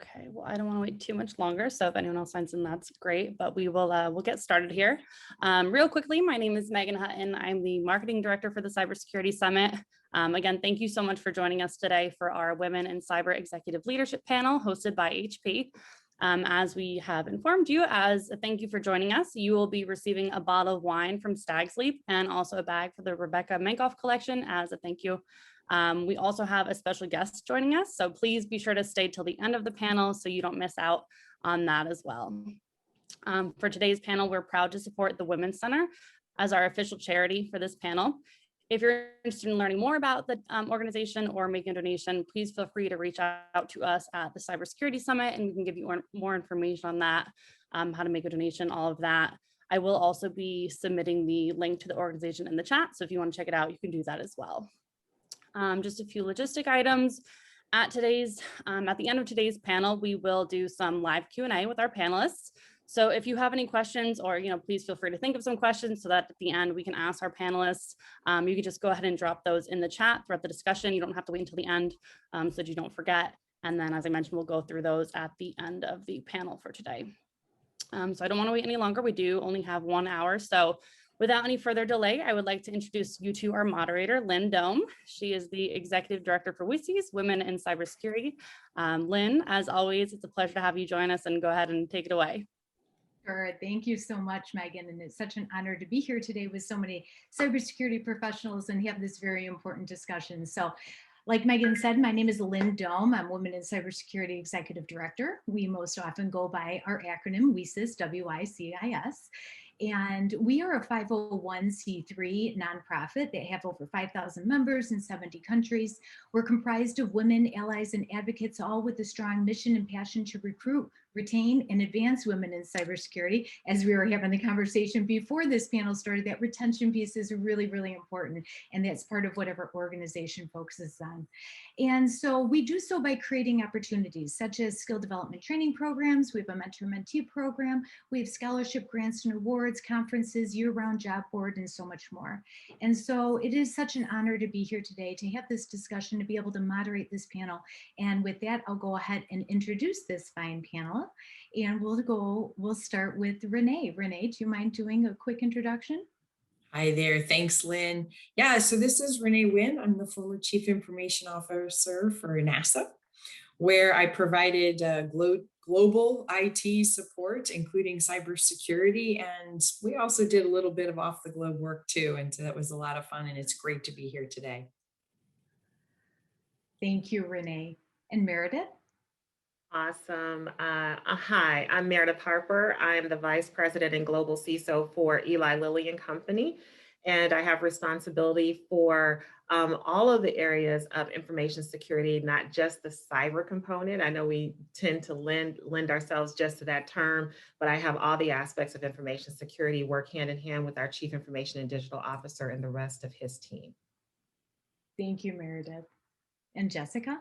Okay, well, I don't want to wait too much longer. So if anyone else signs in, that's great. But we'll get started here. Real quickly, my name is Megan Hutton. I'm the marketing director for the Cybersecurity Summit. Again, thank you so much for joining us today for our Women in Cyber Executive Leadership panel hosted by HP. As we have informed you, as a thank you for joining us, you will be receiving a bottle of wine from Stag's Leap and also a bag for the Rebecca Mankoff collection as a thank you. We also have a special guest joining us, so please be sure to stay till the end of the panel so you don't miss out on that as well. For today's panel, we're proud to support the Women's Center as our official charity for this panel. If you're interested in learning more about the organization or making a donation, please feel free to reach out to us at the Cybersecurity Summit and we can give you more information on that, how to make a donation, all of that. I will also be submitting the link to the organization in the chat, so if you want to check it out, you can do that as well. Just a few logistic items. At the end of today's panel, we will do some live Q&A with our panelists. So if you have any questions or, please feel free to think of some questions so that at the end we can ask our panelists. You can just go ahead and drop those in the chat throughout the discussion. You don't have to wait until the end so that you don't forget. And then, as I mentioned, we'll go through those at the end of the panel for today. So I don't want to wait any longer. We do only have 1 hour. So without any further delay, I would like to introduce you to our moderator, Lynn Dome. She is the Executive Director for WICI's Women in Cybersecurity. Lynn, as always, it's a pleasure to have you join us and go ahead and take it away. Sure. Thank you so much, Megan. And it's such an honor to be here today with so many cybersecurity professionals and have this very important discussion. So like Megan said, my name is Lynn Dome. I'm Women in Cybersecurity Executive Director. We most often go by our acronym WICIS, W-I-C-I-S. And we are a 501c3 nonprofit that have over 5,000 members in 70 countries. We're comprised of women, allies, and advocates, all with a strong mission and passion to recruit, retain, and advance women in cybersecurity. As we were having the conversation before this panel started, that retention piece is really, really important. And that's part of what our organization focuses on. And so we do so by creating opportunities such as skill development training programs. We have a mentor-mentee program. We have scholarship grants and awards, conferences, year-round job board, and so much more. And so it is such an honor to be here today to have this discussion, to be able to moderate this panel. And with that, I'll go ahead and introduce this fine panel. And we'll start with Renee. Renee, do you mind doing a quick introduction? Hi there. Thanks, Lynn. Yeah, so this is Renee Wynn. I'm the former Chief Information Officer for NASA, where I provided global IT support, including cybersecurity. And we also did a little bit of off the globe work too. And so that was a lot of fun. And it's great to be here today. Thank you, Renee. And Meredith? Awesome. Hi, I'm Meredith Harper. I'm the Vice President and Global CISO for Eli Lilly and Company. And I have responsibility for all of the areas of information security, not just the cyber component. I know we tend to lend ourselves just to that term, but I have all the aspects of information security, work hand in hand with our Chief Information and Digital Officer and the rest of his team. Thank you, Meredith. And Jessica?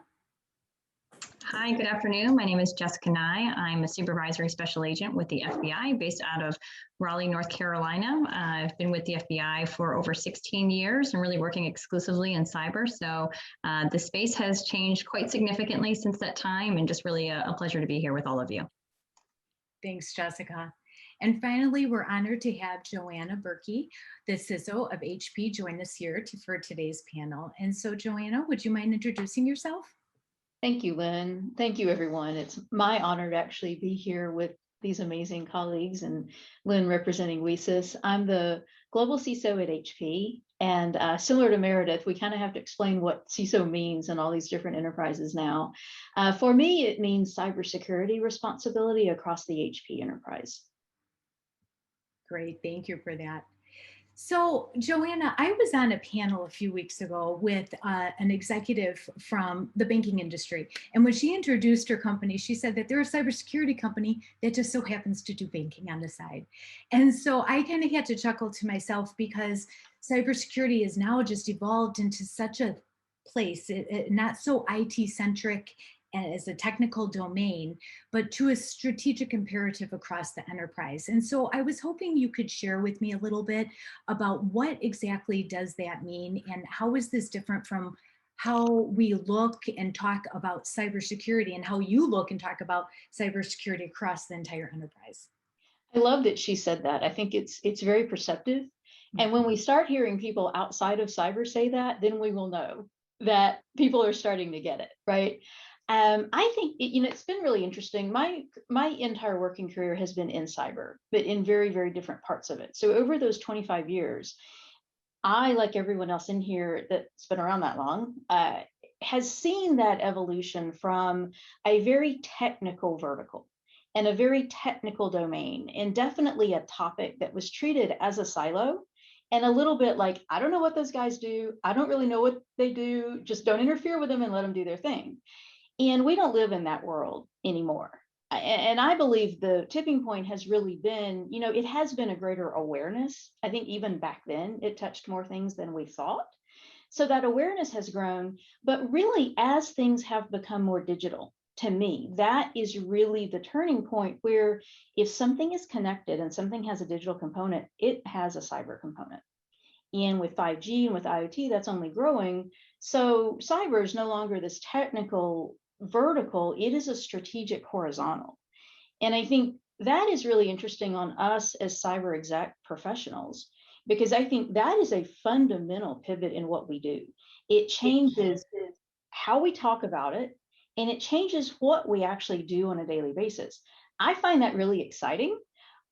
Hi, good afternoon. My name is Jessica Nye. I'm a supervisory special agent with the FBI based out of Raleigh, North Carolina. I've been with the FBI for over 16 years and really working exclusively in cyber. So the space has changed quite significantly since that time, and just really a pleasure to be here with all of you. Thanks, Jessica. And finally, we're honored to have Joanna Berkey, the CISO of HP, join us here for today's panel. And so Joanna, would you mind introducing yourself? Thank you, Lynn. Thank you, everyone. It's my honor to actually be here with these amazing colleagues, and Lynn representing WICIS. I'm the global CISO at HP, and similar to Meredith, we kind of have to explain what CISO means in all these different enterprises now. For me, it means cybersecurity responsibility across the HP enterprise. Great, thank you for that. So Joanna, I was on a panel a few weeks ago with an executive from the banking industry. And when she introduced her company, she said that they're a cybersecurity company that just so happens to do banking on the side. And so I kind of had to chuckle to myself because cybersecurity has now just evolved into such a place, not so IT centric as a technical domain, but to a strategic imperative across the enterprise. And so I was hoping you could share with me a little bit about what exactly does that mean and how is this different from how we look and talk about cybersecurity and how you look and talk about cybersecurity across the entire enterprise. I love that she said that. I think it's very perceptive. And when we start hearing people outside of cyber say that, then we will know that people are starting to get it, right? I think it's been really interesting. My entire working career has been in cyber, but in very, very different parts of it. So over those 25 years, I, like everyone else in here that's been around that long, has seen that evolution from a very technical vertical and a very technical domain, and definitely a topic that was treated as a silo and a little bit like, I don't know what those guys do. I don't really know what they do. Just don't interfere with them and let them do their thing. And we don't live in that world anymore. And I believe the tipping point has really been, it has been a greater awareness. I think even back then, it touched more things than we thought. So that awareness has grown. But really, as things have become more digital, to me, that is really the turning point where if something is connected and something has a digital component, it has a cyber component. And with 5G and with IoT, that's only growing. So cyber is no longer this technical vertical, it is a strategic horizontal. And I think that is really interesting on us as cyber exec professionals, because I think that is a fundamental pivot in what we do. It changes how we talk about it, and it changes what we actually do on a daily basis. I find that really exciting.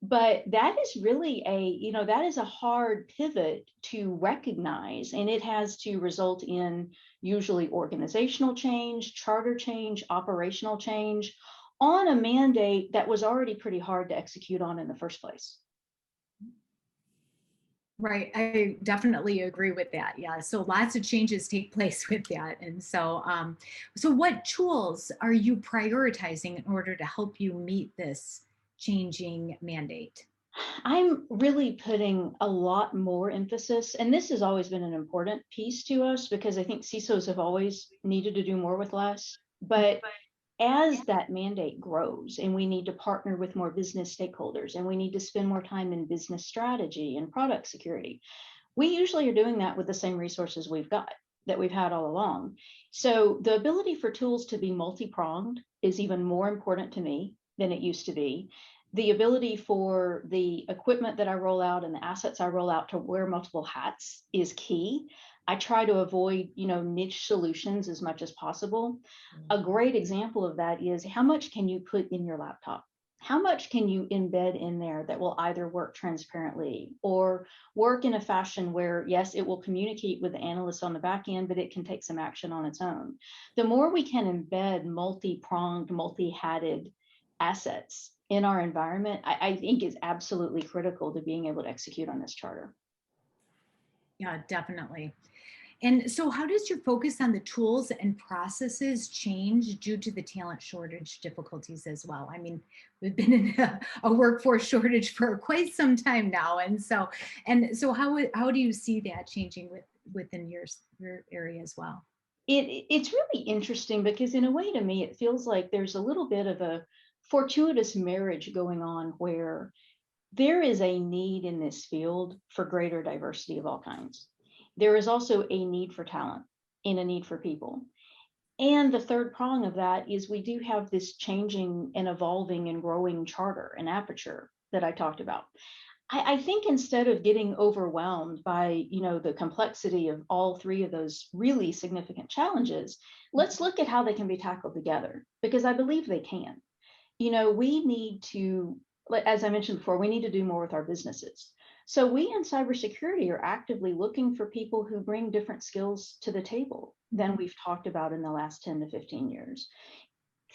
But that is really that is a hard pivot to recognize, and it has to result in usually organizational change, charter change, operational change on a mandate that was already pretty hard to execute on in the first place. Right, I definitely agree with that. Yeah, so lots of changes take place with that. And so, so what tools are you prioritizing in order to help you meet this changing mandate? I'm really putting a lot more emphasis, and this has always been an important piece to us because I think CISOs have always needed to do more with less. But as that mandate grows and we need to partner with more business stakeholders and we need to spend more time in business strategy and product security, we usually are doing that with the same resources that we've had all along. So the ability for tools to be multi-pronged is even more important to me than it used to be. The ability for the equipment that I roll out and the assets I roll out to wear multiple hats is key. I try to avoid, niche solutions as much as possible. A great example of that is how much can you put in your laptop? How much can you embed in there that will either work transparently or work in a fashion where, yes, it will communicate with the analyst on the back end, but it can take some action on its own. The more we can embed multi-pronged, multi-hatted assets in our environment, I think is absolutely critical to being able to execute on this charter. Yeah, definitely. And so how does your focus on the tools and processes change due to the talent shortage difficulties as well? I mean, we've been in a workforce shortage for quite some time now. And so how do you see that changing within your area as well? It's really interesting because in a way to me, it feels like there's a little bit of a fortuitous marriage going on where there is a need in this field for greater diversity of all kinds. There is also a need for talent and a need for people. And the third prong of that is we do have this changing and evolving and growing charter and aperture that I talked about. I think instead of getting overwhelmed by, the complexity of all three of those really significant challenges, let's look at how they can be tackled together, because I believe they can. We need to, as I mentioned before, we need to do more with our businesses. So we in cybersecurity are actively looking for people who bring different skills to the table than we've talked about in the last 10 to 15 years.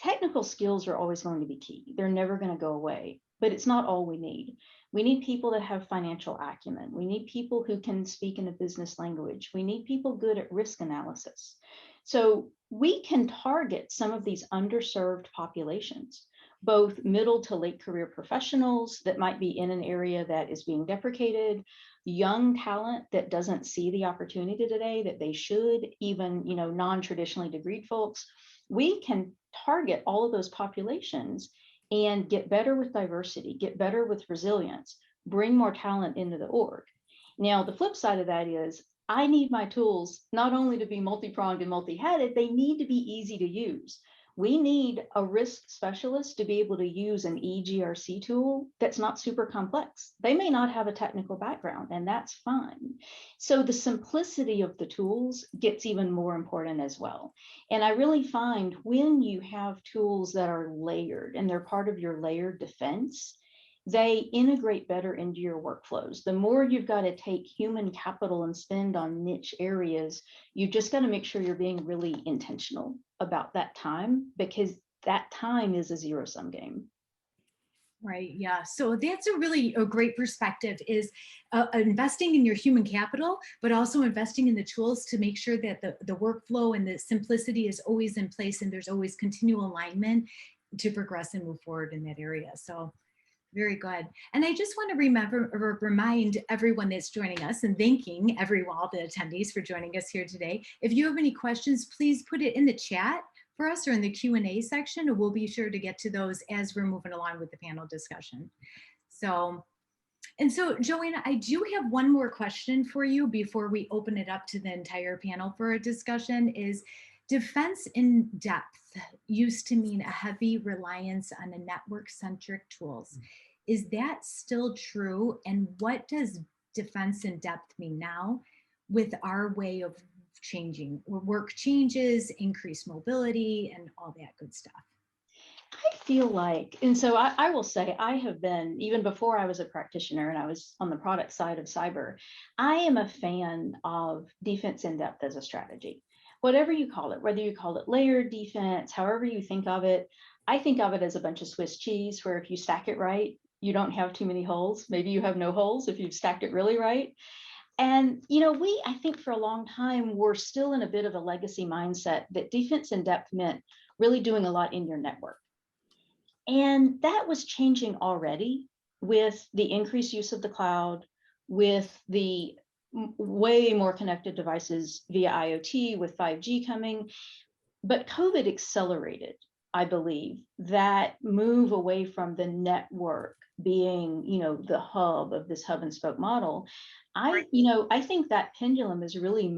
Technical skills are always going to be key. They're never going to go away, but it's not all we need. We need people that have financial acumen. We need people who can speak in a business language. We need people good at risk analysis. So we can target some of these underserved populations, both middle to late career professionals that might be in an area that is being deprecated, young talent that doesn't see the opportunity today that they should, even, non-traditionally degreed folks. We can target all of those populations and get better with diversity, get better with resilience, bring more talent into the org. Now, the flip side of that is I need my tools not only to be multi-pronged and multi-headed, they need to be easy to use. We need a risk specialist to be able to use an EGRC tool that's not super complex. They may not have a technical background, and that's fine. So the simplicity of the tools gets even more important as well. And I really find when you have tools that are layered and they're part of your layered defense, they integrate better into your workflows. The more you've got to take human capital and spend on niche areas, you just got to make sure you're being really intentional about that time, because that time is a zero-sum game. Right. Yeah. So that's a great perspective, is investing in your human capital, but also investing in the tools to make sure that the workflow and the simplicity is always in place and there's always continual alignment to progress and move forward in that area. So very good. And I just want to remind everyone that's joining us, and thanking all the attendees for joining us here today. If you have any questions, please put it in the chat for us or in the Q&A section, and we'll be sure to get to those as we're moving along with the panel discussion. So Joanna, I do have one more question for you before we open it up to the entire panel for a discussion. Is defense in depth used to mean a heavy reliance on a network-centric tools. Is that still true? And what does defense in depth mean now with our way of changing? Work changes, increased mobility, and all that good stuff. I feel like, and so I will say, I have been, even before I was a practitioner and I was on the product side of cyber, I am a fan of defense in depth as a strategy. Whatever you call it, whether you call it layered defense, however you think of it, I think of it as a bunch of Swiss cheese, where if you stack it right, you don't have too many holes. Maybe you have no holes if you've stacked it really right. And, I think for a long time, we're still in a bit of a legacy mindset that defense in depth meant really doing a lot in your network. And that was changing already with the increased use of the cloud, with the way more connected devices via IoT, with 5G coming. But COVID accelerated, I believe, that move away from the network being, the hub of this hub and spoke model. I think that pendulum is really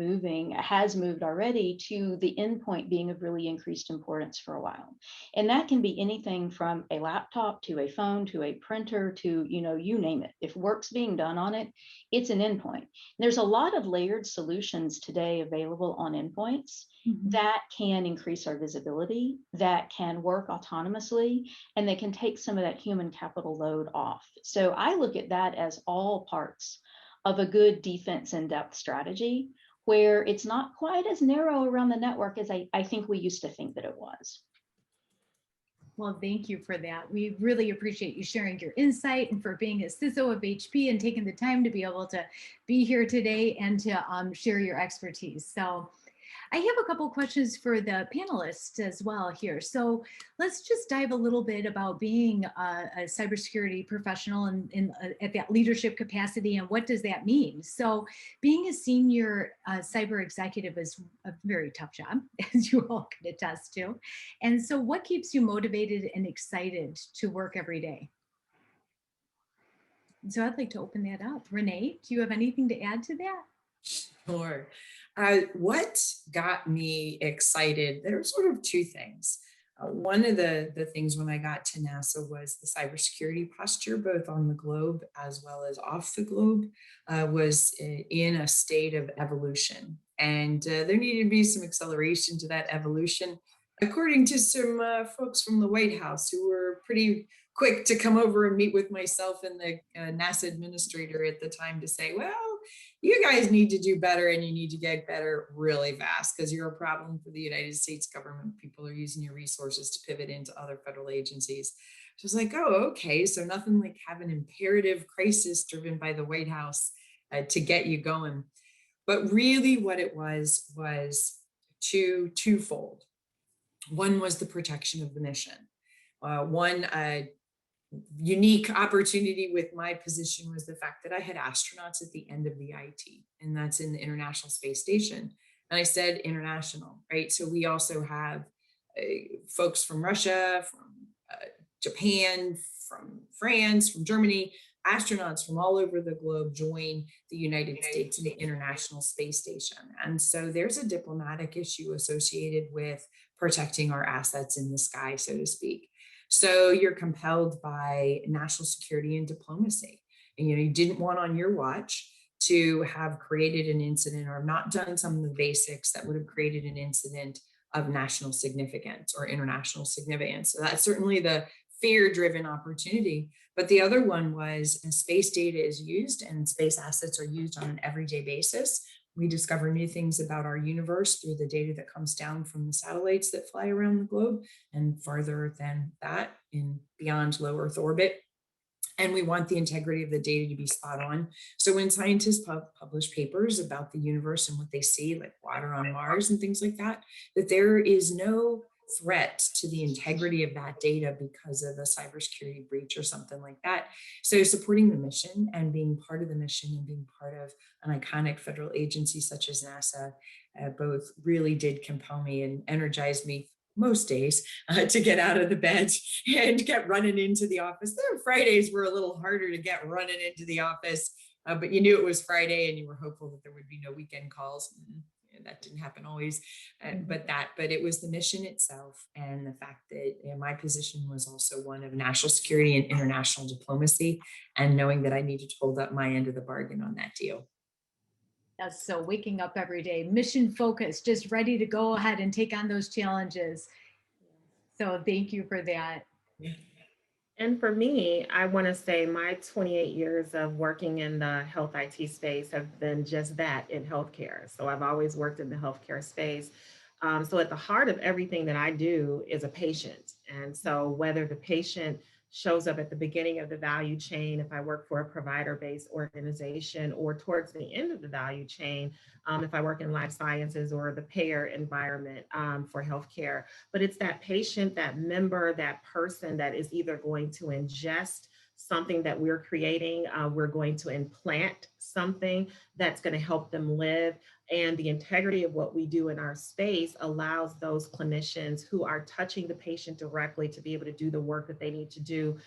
has moved already to the endpoint being of really increased importance for a while. And that can be anything from a laptop to a phone to a printer to, you name it. If work's being done on it, it's an endpoint. There's a lot of layered solutions today available on endpoints that can increase our visibility, that can work autonomously, and they can take some of that human capital load off. So I look at that as all parts of a good defense in depth strategy, where it's not quite as narrow around the network as I think we used to think that it was. Well, thank you for that. We really appreciate you sharing your insight and for being a CISO of HP and taking the time to be able to be here today and to share your expertise. So I have a couple questions for the panelists as well here. So let's just dive a little bit about being a cybersecurity professional and at that leadership capacity, and what does that mean? So being a senior cyber executive is a very tough job, as you all can attest to. And so what keeps you motivated and excited to work every day? And so I'd like to open that up. Renee, do you have anything to add to that? Sure. What got me excited? There were sort of two things. One of the things when I got to NASA was the cybersecurity posture, both on the globe as well as off the globe, was in a state of evolution. And there needed to be some acceleration to that evolution, according to some folks from the White House who were pretty quick to come over and meet with myself and the NASA administrator at the time to say, well, you guys need to do better, and you need to get better really fast, because you're a problem for the United States government. People are using your resources to pivot into other federal agencies. So I was like, oh, okay. So nothing like have an imperative crisis driven by the White House to get you going. But really what it was twofold. One was the protection of the mission. One unique opportunity with my position was the fact that I had astronauts at the end of the IT, and that's in the International Space Station. And I said international, right? So we also have folks from Russia, from Japan, from France, from Germany, astronauts from all over the globe join the United States in the International Space Station. And so there's a diplomatic issue associated with protecting our assets in the sky, so to speak. So you're compelled by national security and diplomacy. And you didn't want on your watch to have created an incident or not done some of the basics that would have created an incident of national significance or international significance. So that's certainly the fear-driven opportunity. But the other one was space data is used and space assets are used on an everyday basis. We discover new things about our universe through the data that comes down from the satellites that fly around the globe and farther than that in beyond low Earth orbit. And we want the integrity of the data to be spot on. So when scientists publish papers about the universe and what they see, like water on Mars and things like that, that there is no threat to the integrity of that data because of a cybersecurity breach or something like that. So supporting the mission and being part of the mission and being part of an iconic federal agency such as NASA both really did compel me and energize me most days to get out of the bed and get running into the office. Fridays were a little harder to get running into the office, but you knew it was Friday and you were hopeful that there would be no weekend calls. And that didn't happen always, but it was the mission itself and the fact that my position was also one of national security and international diplomacy, and knowing that I needed to hold up my end of the bargain on that deal. Yes, so waking up every day, mission focused, just ready to go ahead and take on those challenges. So thank you for that. And for me, I want to say my 28 years of working in the health IT space have been just that, in healthcare. So I've always worked in the healthcare space. So at the heart of everything that I do is a patient. And so whether the patient shows up at the beginning of the value chain, if I work for a provider-based organization, or towards the end of the value chain, if I work in life sciences or the payer environment for healthcare. But it's that patient, that member, that person that is either going to ingest something that we're creating, we're going to implant something that's going to help them live. And the integrity of what we do in our space allows those clinicians who are touching the patient directly to be able to do the work that they need to do,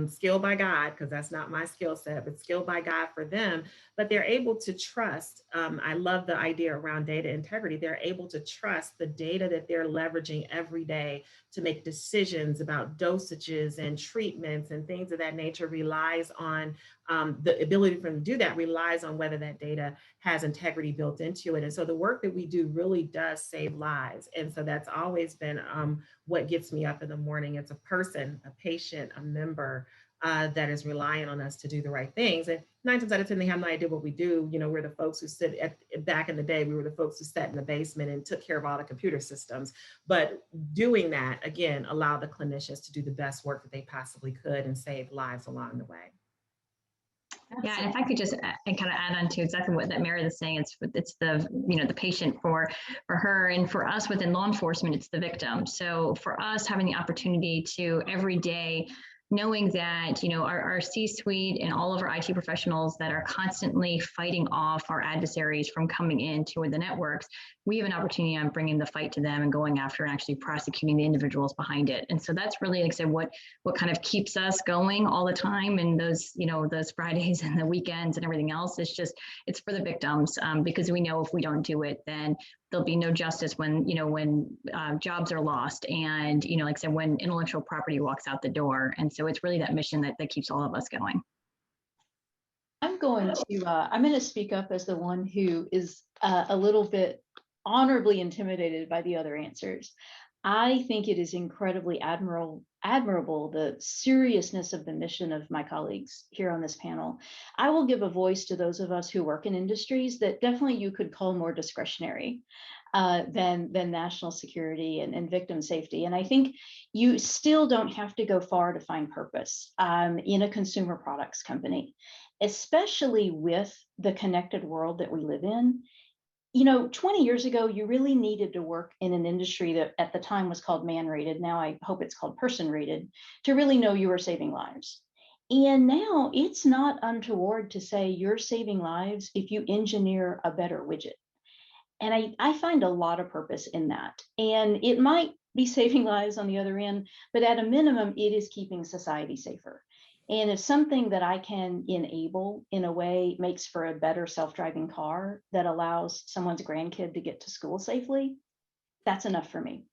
skilled by God, because that's not my skill set, but skilled by God for them. But they're able to trust. I love the idea around data integrity. They're able to trust the data that they're leveraging every day to make decisions about dosages and treatments and things of that nature relies on the ability for them to do that relies on whether that data has integrity built into it. And so the work that we do really does save lives. And so that's always been what gets me up in the morning. It's a person, a patient, a member that is relying on us to do the right things. And 9 times out of 10, they have no idea what we do. We're the folks who back in the day, we were the folks who sat in the basement and took care of all the computer systems. But doing that, again, allowed the clinicians to do the best work that they possibly could and save lives along the way. Yeah, and if I could just kind of add on to exactly what that Meredith is saying, it's the the patient for her, and for us within law enforcement, it's the victim. So for us, having the opportunity to every day, knowing that our C-suite and all of our IT professionals that are constantly fighting off our adversaries from coming into the networks, we have an opportunity on bringing the fight to them and going after and actually prosecuting the individuals behind it. And so that's really, like I said, what kind of keeps us going all the time. And those those Fridays and the weekends and everything else, it's for the victims, because we know if we don't do it, then there'll be no justice when jobs are lost, and like I said, when intellectual property walks out the door. And so it's really that mission that keeps all of us going. I'm going to speak up as the one who is a little bit honorably intimidated by the other answers. I think it is incredibly admirable the seriousness of the mission of my colleagues here on this panel. I will give a voice to those of us who work in industries that definitely you could call more discretionary than national security and victim safety. And I think you still don't have to go far to find purpose in a consumer products company, especially with the connected world that we live in. 20 years ago, you really needed to work in an industry that at the time was called man-rated. Now I hope it's called person-rated, to really know you were saving lives. And now it's not untoward to say you're saving lives if you engineer a better widget. And I find a lot of purpose in that. And it might be saving lives on the other end, but at a minimum, it is keeping society safer. And if something that I can enable in a way makes for a better self-driving car that allows someone's grandkid to get to school safely, that's enough for me.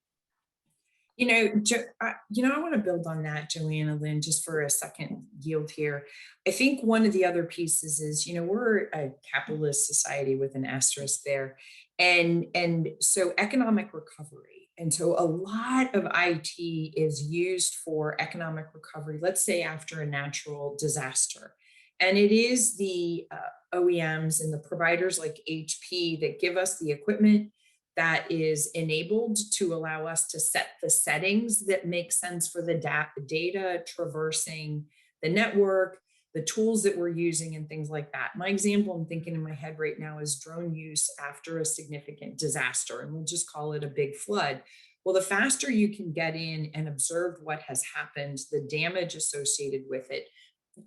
I want to build on that, Joanna Lynn, just for a second yield here. I think one of the other pieces is, we're a capitalist society with an asterisk there. And so economic recovery. And so a lot of IT is used for economic recovery, let's say after a natural disaster. And it is the OEMs and the providers like HP that give us the equipment that is enabled to allow us to set the settings that make sense for the data traversing the network, the tools that we're using and things like that. My example I'm thinking in my head right now is drone use after a significant disaster, and we'll just call it a big flood. Well, the faster you can get in and observe what has happened, the damage associated with it,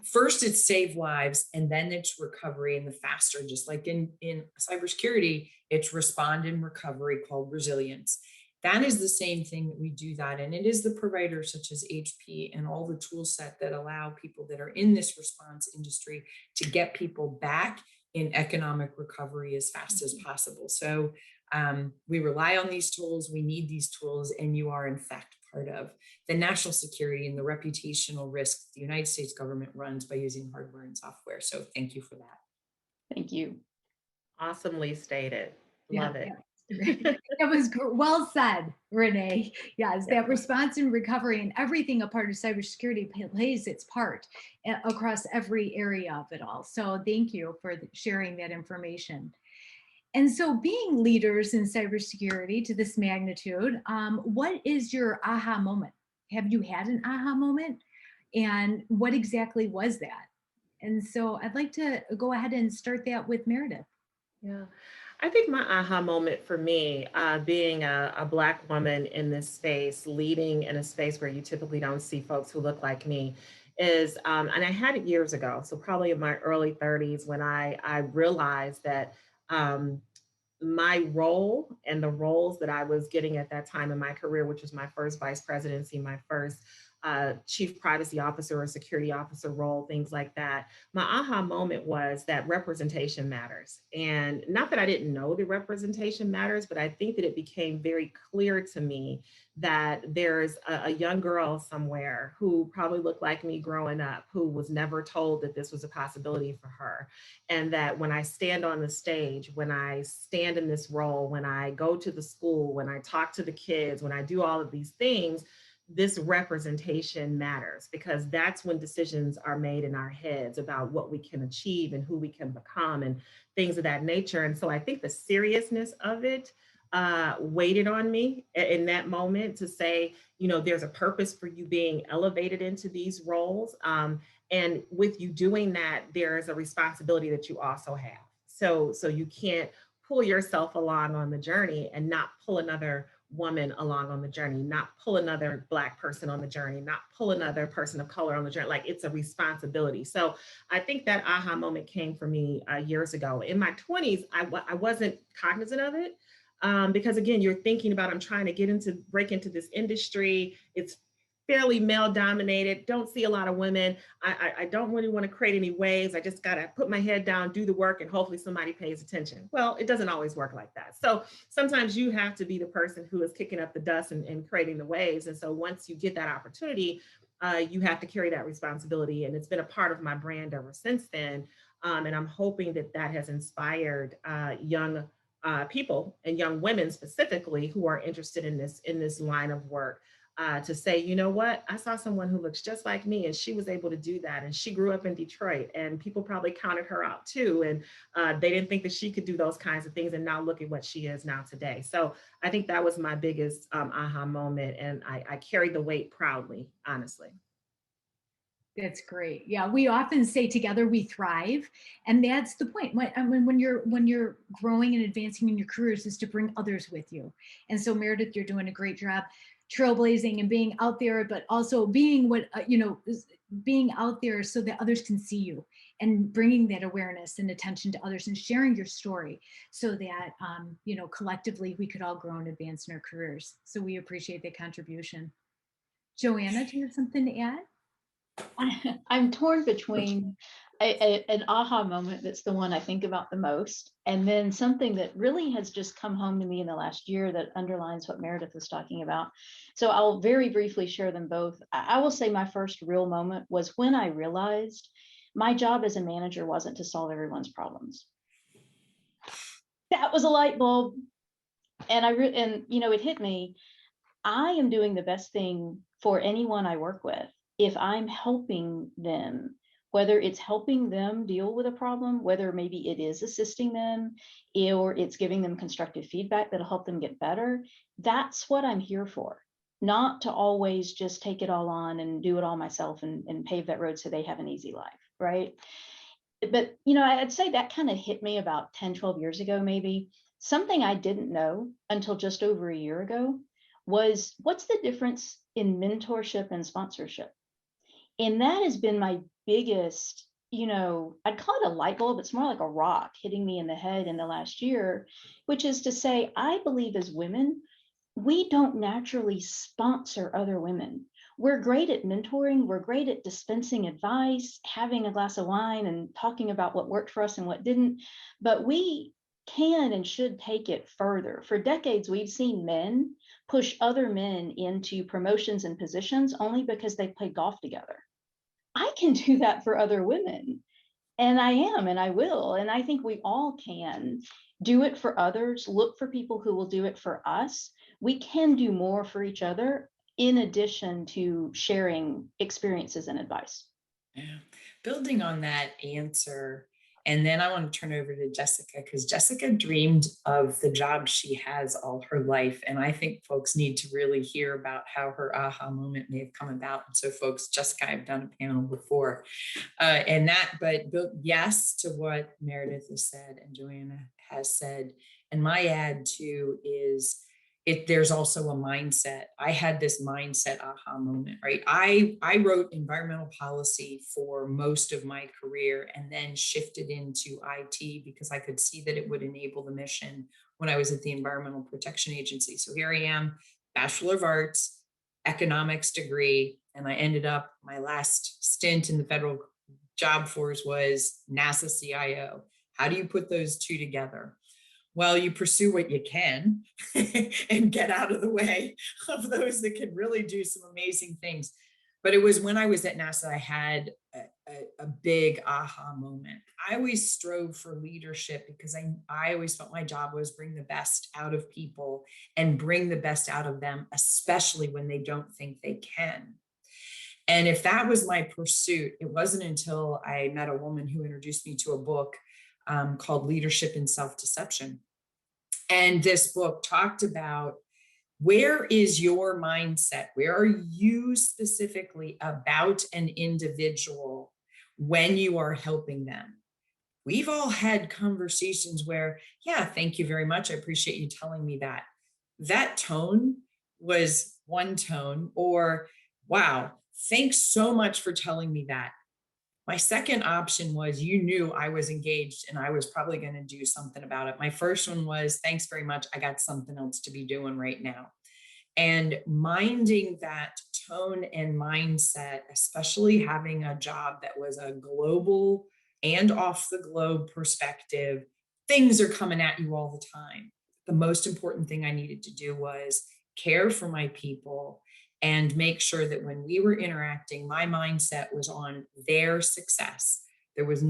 first it's save lives and then it's recovery, and the faster, just like in cybersecurity, it's respond and recovery called resilience. That is the same thing that we do that. And it is the providers such as HP and all the tool set that allow people that are in this response industry to get people back in economic recovery as fast as possible. So we rely on these tools, we need these tools, and you are in fact part of the national security and the reputational risk the United States government runs by using hardware and software. So thank you for that. Thank you. Awesomely stated. Love it. That was well said, Renee. Yes, Yeah. that response and recovery and everything a part of cybersecurity plays its part across every area of it all. So thank you for sharing that information. And so being leaders in cybersecurity to this magnitude, what is your aha moment? Have you had an aha moment? And what exactly was that? And so I'd like to go ahead and start that with Meredith. Yeah. I think my aha moment for me, being a Black woman in this space, leading in a space where you typically don't see folks who look like me, is, and I had it years ago, so probably in my early 30s when I realized that my role and the roles that I was getting at that time in my career, which was my first vice presidency, my first chief privacy officer or security officer role, things like that. My aha moment was that representation matters. And not that I didn't know that representation matters, but I think that it became very clear to me that there's a young girl somewhere who probably looked like me growing up, who was never told that this was a possibility for her. And that when I stand on the stage, when I stand in this role, when I go to the school, when I talk to the kids, when I do all of these things, this representation matters, because that's when decisions are made in our heads about what we can achieve and who we can become and things of that nature. And so I think the seriousness of it waited on me in that moment to say, there's a purpose for you being elevated into these roles. And with you doing that, there is a responsibility that you also have. So you can't pull yourself along on the journey and not pull another woman along on the journey, not pull another Black person on the journey, not pull another person of color on the journey. Like, it's a responsibility. So I think that aha moment came for me years ago. In my 20s, I wasn't cognizant of it because, again, you're thinking about, I'm trying to break into this industry. It's fairly male dominated, don't see a lot of women. I don't really want to create any waves. I just got to put my head down, do the work, and hopefully somebody pays attention. Well, it doesn't always work like that. So sometimes you have to be the person who is kicking up the dust and creating the waves. And so once you get that opportunity, you have to carry that responsibility. And it's been a part of my brand ever since then. And I'm hoping that that has inspired young people and young women specifically who are interested in this line of work. To say, you know what, I saw someone who looks just like me and she was able to do that. And she grew up in Detroit and people probably counted her out too. And they didn't think that she could do those kinds of things. And now look at what she is now today. So I think that was my biggest aha moment. And I carried the weight proudly, honestly. That's great. Yeah, we often say together we thrive, and that's the point. When you're growing and advancing in your careers, is to bring others with you. And so Meredith, you're doing a great job, trailblazing and being out there, but also being being out there so that others can see you, and bringing that awareness and attention to others, and sharing your story, so that collectively we could all grow and advance in our careers. So we appreciate that contribution. Joanna, do you have something to add? I'm torn between an aha moment that's the one I think about the most, and then something that really has just come home to me in the last year that underlines what Meredith was talking about. So I'll very briefly share them both. I will say my first real moment was when I realized my job as a manager wasn't to solve everyone's problems. That was a light bulb. And it hit me. I am doing the best thing for anyone I work with if I'm helping them, whether it's helping them deal with a problem, whether maybe it is assisting them or it's giving them constructive feedback that'll help them get better. That's what I'm here for, not to always just take it all on and do it all myself and pave that road so they have an easy life, right? But I'd say that kind of hit me about 10, 12 years ago, maybe. Something I didn't know until just over a year ago was, what's the difference in mentorship and sponsorship? And that has been my biggest, I'd call it a light bulb. It's more like a rock hitting me in the head in the last year, which is to say, I believe as women, we don't naturally sponsor other women. We're great at mentoring. We're great at dispensing advice, having a glass of wine and talking about what worked for us and what didn't. But we can and should take it further. For decades, we've seen men push other men into promotions and positions only because they play golf together. I can do that for other women. And I am, and I will. And I think we all can do it for others, look for people who will do it for us. We can do more for each other in addition to sharing experiences and advice. Yeah. Building on that answer, and then I want to turn over to Jessica, because Jessica dreamed of the job she has all her life. And I think folks need to really hear about how her aha moment may have come about. And so folks, Jessica, I've done a panel before. But yes to what Meredith has said and Joanna has said. And my add too is, there's also a mindset. I had this mindset aha moment, right? I wrote environmental policy for most of my career and then shifted into IT because I could see that it would enable the mission when I was at the Environmental Protection Agency. So here I am, Bachelor of Arts, economics degree, and I ended up, my last stint in the federal job force was NASA CIO. How do you put those two together? Well, you pursue what you can and get out of the way of those that can really do some amazing things. But it was when I was at NASA, I had a big aha moment. I always strove for leadership because I always felt my job was bring the best out of people and bring the best out of them, especially when they don't think they can. And if that was my pursuit, it wasn't until I met a woman who introduced me to a book called Leadership in Self-Deception. And this book talked about, where is your mindset? Where are you specifically about an individual when you are helping them? We've all had conversations where, yeah, thank you very much. I appreciate you telling me that. That tone was one tone, or, wow, thanks so much for telling me that. My second option was, you knew I was engaged and I was probably going to do something about it. My first one was, thanks very much. I got something else to be doing right now. And minding that tone and mindset, especially having a job that was a global and off the globe perspective, things are coming at you all the time. The most important thing I needed to do was care for my people and make sure that when we were interacting, my mindset was on their success. There was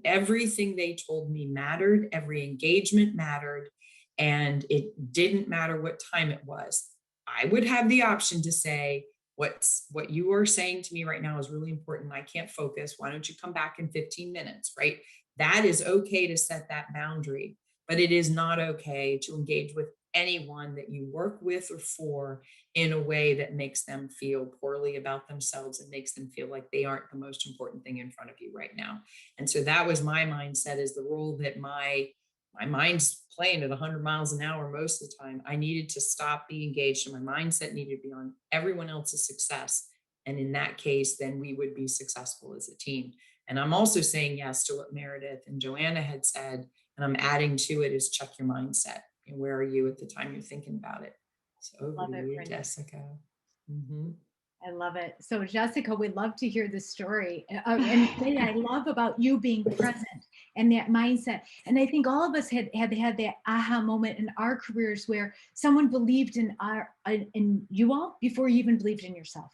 everything they told me mattered, every engagement mattered, and it didn't matter what time it was. I would have the option to say, what you are saying to me right now is really important. I can't focus. Why don't you come back in 15 minutes, right? That is okay to set that boundary, but it is not okay to engage with anyone that you work with or for in a way that makes them feel poorly about themselves and makes them feel like they aren't the most important thing in front of you right now. And so that was my mindset, is the role that my mind's playing at 100 miles an hour most of the time. I needed to stop, be engaged, and my mindset needed to be on everyone else's success. And in that case, then we would be successful as a team. And I'm also saying yes to what Meredith and Joanna had said, and I'm adding to it is check your mindset. And where are you at the time you're thinking about it? So over to you, Jessica. Mm-hmm. I love it. So Jessica, we'd love to hear the story. And Renee, I love about you being present and that mindset. And I think all of us had that aha moment in our careers where someone believed in you all before you even believed in yourself.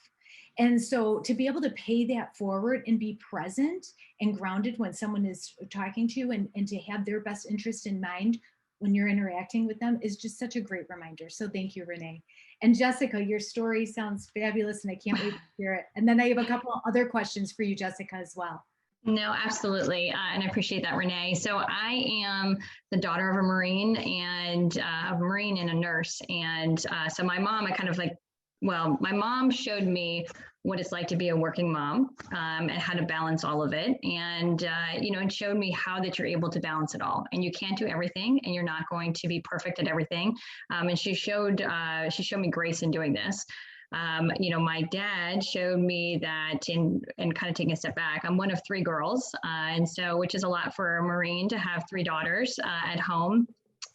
And so to be able to pay that forward and be present and grounded when someone is talking to you, and to have their best interest in mind when you're interacting with them is just such a great reminder. So thank you, Renee. And Jessica, your story sounds fabulous and I can't wait to hear it. And then I have a couple other questions for you, Jessica, as well. No, absolutely. And I appreciate that, Renee. So I am the daughter of a Marine and a nurse. And so my mom, my mom showed me what it's like to be a working mom, and how to balance all of it. And, and showed me how that you're able to balance it all. And you can't do everything and you're not going to be perfect at everything. And she showed me grace in doing this. My dad showed me that and kind of taking a step back, I'm one of three girls. And so, which is a lot for a Marine to have three daughters at home.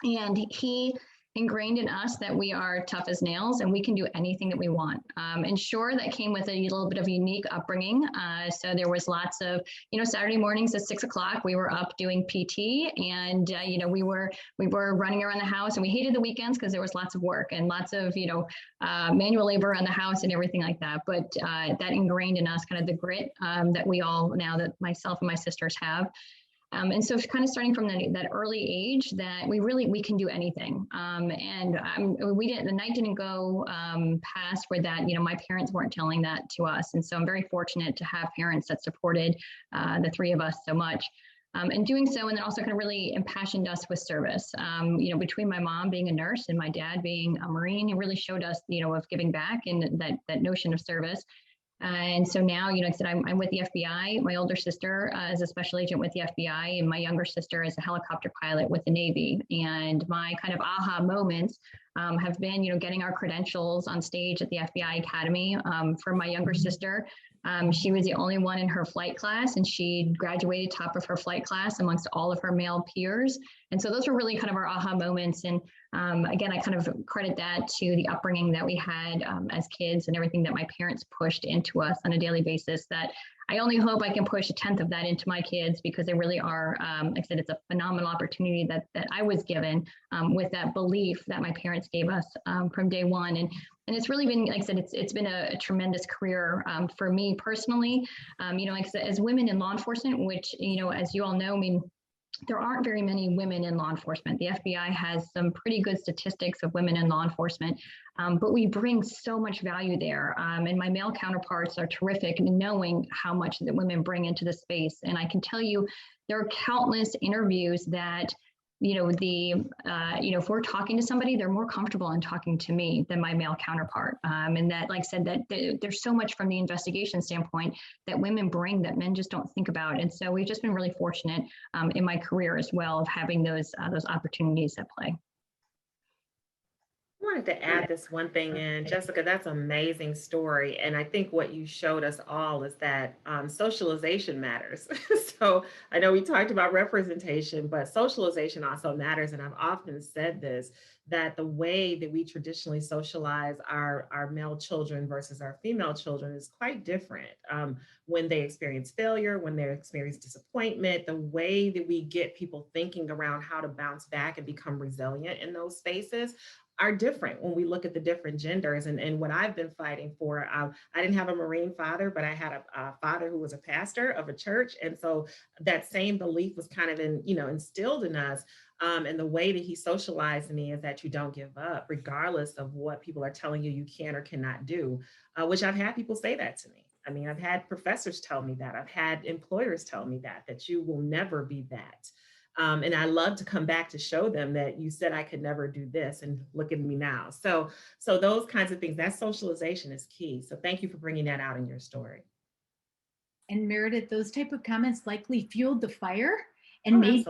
And he ingrained in us that we are tough as nails and we can do anything that we want. And sure, that came with a little bit of a unique upbringing. So there was lots of, Saturday mornings at 6 o'clock, we were up doing PT, and we were running around the house, and we hated the weekends because there was lots of work and lots of manual labor on the house and everything like that. But that ingrained in us kind of the grit that we all now, that myself and my sisters have. And so kind of starting from that early age that we can do anything. The night didn't go past where that, my parents weren't telling that to us. And so I'm very fortunate to have parents that supported the three of us so much. And doing so, and then also kind of really impassioned us with service. Between my mom being a nurse and my dad being a Marine, it really showed us, of giving back and that notion of service. And so now, like I said, I'm with the FBI. My older sister is a special agent with the FBI, and my younger sister is a helicopter pilot with the Navy. And my kind of aha moments have been, getting our credentials on stage at the FBI Academy. For my younger sister, she was the only one in her flight class, and she graduated top of her flight class amongst all of her male peers. And so those were really kind of our aha moments. And again, I kind of credit that to the upbringing that we had as kids and everything that my parents pushed into us on a daily basis, that I only hope I can push 1/10 of that into my kids, because they really are, like I said, it's a phenomenal opportunity that I was given with that belief that my parents gave us from day one. And it's really been, like I said, it's been a tremendous career for me personally. Like I said, as women in law enforcement, which, as you all know, I mean, there aren't very many women in law enforcement. The FBI has some pretty good statistics of women in law enforcement, but we bring so much value there. And my male counterparts are terrific in knowing how much that women bring into the space. And I can tell you, there are countless interviews that, if we're talking to somebody, they're more comfortable in talking to me than my male counterpart. And that, like I said, that there's so much from the investigation standpoint that women bring that men just don't think about. And so we've just been really fortunate in my career as well of having those opportunities at play. I wanted to add this one thing in, Jessica, that's an amazing story. And I think what you showed us all is that socialization matters. So I know we talked about representation, but socialization also matters. And I've often said this, that the way that we traditionally socialize our male children versus our female children is quite different. When they experience failure, when they experience disappointment, the way that we get people thinking around how to bounce back and become resilient in those spaces are different when we look at the different genders. And what I've been fighting for, I didn't have a Marine father, but I had a father who was a pastor of a church. And so that same belief was kind of instilled in us. And the way that he socialized me is that you don't give up, regardless of what people are telling you can or cannot do, which I've had people say that to me. I mean, I've had professors tell me that. I've had employers tell me that you will never be that. And I love to come back to show them that you said I could never do this, and look at me now. So those kinds of things, that socialization is key. So thank you for bringing that out in your story. And Meredith, those type of comments likely fueled the fire and made